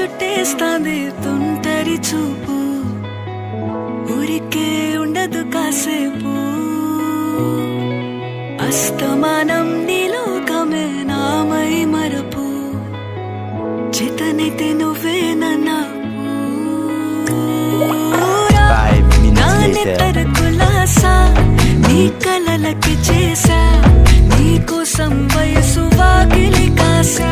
చుట్టేస్తాంది తుంటరి చూపు ఊరికే ఉండదు కాసేపు అస్తమానం నీలోకమే నామై మరపు చేతనైతే నువ్వే నన్నా నాన్నెత్తర కులాసా నీ కలలకి చేసా నీ కోసం వయసు వాకిలి కాసా